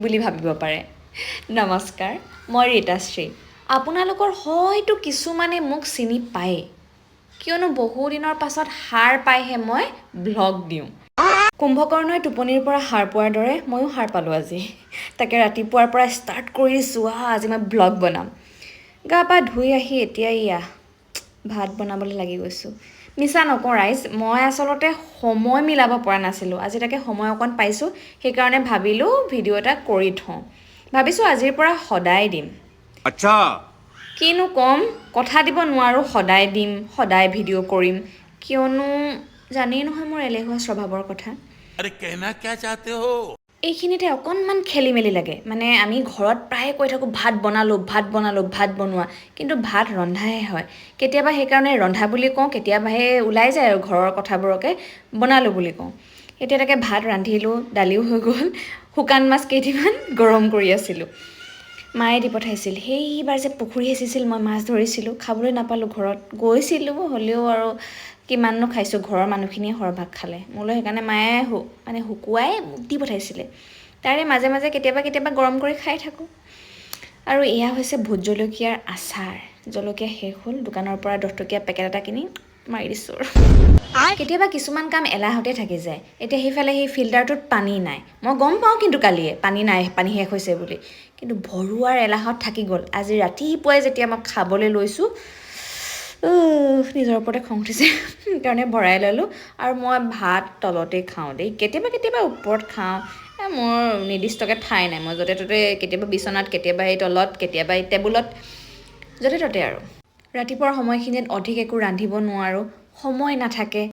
বুলি ভাবিব পাৰে। নমস্কাৰ, মই ৰীতাশ্ৰী। আপোনালোকৰ হয়তো কিছুমানে মোক চিনি পায়ে, কিয়নো বহু দিনৰ পাছত সাৰ পাইহে মই ব্লগ দিওঁ। কুম্ভকৰ্ণই টোপনিৰ পৰা সাৰ পোৱাৰ দৰে ময়ো সাৰ পালোঁ আজি। তাকে ৰাতিপুৱাৰ পৰা ষ্টাৰ্ট কৰিছোঁ, আজি মই ব্লগ বনাম। গা পা ধুই আহি এতিয়া ভাত বনাবলৈ লাগি গৈছোঁ। মিছা নকওঁ ৰাইজ, মই আচলতে সময় মিলাব পৰা নাছিলোঁ। আজি তাকে সময় অকণ পাইছোঁ, সেইকাৰণে ভাবিলোঁ ভিডিঅ' এটা কৰি থওঁ। ভাবিছোঁ আজিৰ পৰা সদায় দিম। আচ্ছা, কিনো ক'ম, কথা দিব নোৱাৰোঁ সদায় দিম, সদায় ভিডিঅ' কৰিম, কিয়নো জানেই নহয় মোৰ এলেহুৱা স্বভাৱৰ কথা। अरे कहना क्या चाहते हो? এইখিনিতে অকণমান খেলি মেলি লাগে। মানে আমি ঘৰত প্ৰায়ে কৈ থাকোঁ ভাত বনালোঁ, ভাত বনালোঁ, ভাত বনোৱা, কিন্তু ভাত ৰন্ধাহে হয়। কেতিয়াবা সেইকাৰণে ৰন্ধা বুলি কওঁ, কেতিয়াবাহে ওলাই যায় আৰু ঘৰৰ কথাবোৰকে বনালোঁ বুলি কওঁ। এতিয়া তাকে ভাত ৰান্ধিলোঁ, দালিও হৈ গ'ল, শুকান মাছ কেইটামান গৰম কৰি আছিলোঁ। মায়ে দি পঠাইছিল। সেইবাৰ যে পুখুৰী সিঁচিছিল, মই মাছ ধৰিছিলোঁ, খাবলৈ নাপালোঁ ঘৰত। গৈছিলোঁ, হ'লেও আৰু কিমাননো খাইছোঁ, ঘৰৰ মানুহখিনিয়ে সৰহভাগ খালে। মোলৈ সেইকাৰণে মায়ে শুকুৱাই মোক দি পঠাইছিলে। তাৰে মাজে মাজে কেতিয়াবা গৰম কৰি খাই থাকোঁ। আৰু এয়া হৈছে ভোট জলকীয়াৰ আচাৰ। জলকীয়া শেষ হ'ল, দোকানৰ পৰা 10 টকীয়া পেকেট এটা কিনি মাৰি দিছোঁ। কেতিয়াবা কিছুমান কাম এলাহতে থাকি যায়। এতিয়া সেইফালে সেই ফিল্টাৰটোত পানী নাই, মই গম পাওঁ কিন্তু কালিয়ে পানী নাই, পানী শেষ হৈছে বুলি, কিন্তু ভৰোৱাৰ এলাহত থাকি গ'ল। আজি ৰাতিপুৱাই যেতিয়া মই খাবলৈ লৈছোঁ, নিজৰ ওপৰতে খং উঠিছে, সেইকাৰণে ভৰাই ল'লোঁ। আৰু মই ভাত তলতে খাওঁ দেই, কেতিয়াবা ওপৰত খাওঁ। মোৰ নিৰ্দিষ্টকৈ ঠাই নাই, মই য'তে ত'তে, কেতিয়াবা বিচনাত, কেতিয়াবা এই তলত, কেতিয়াবা এই টেবুলত, য'তে ত'তে আৰু। ৰাতিপুৱাৰ সময়খিনিত অধিক একো ৰান্ধিব নোৱাৰোঁ, সময় নাথাকে।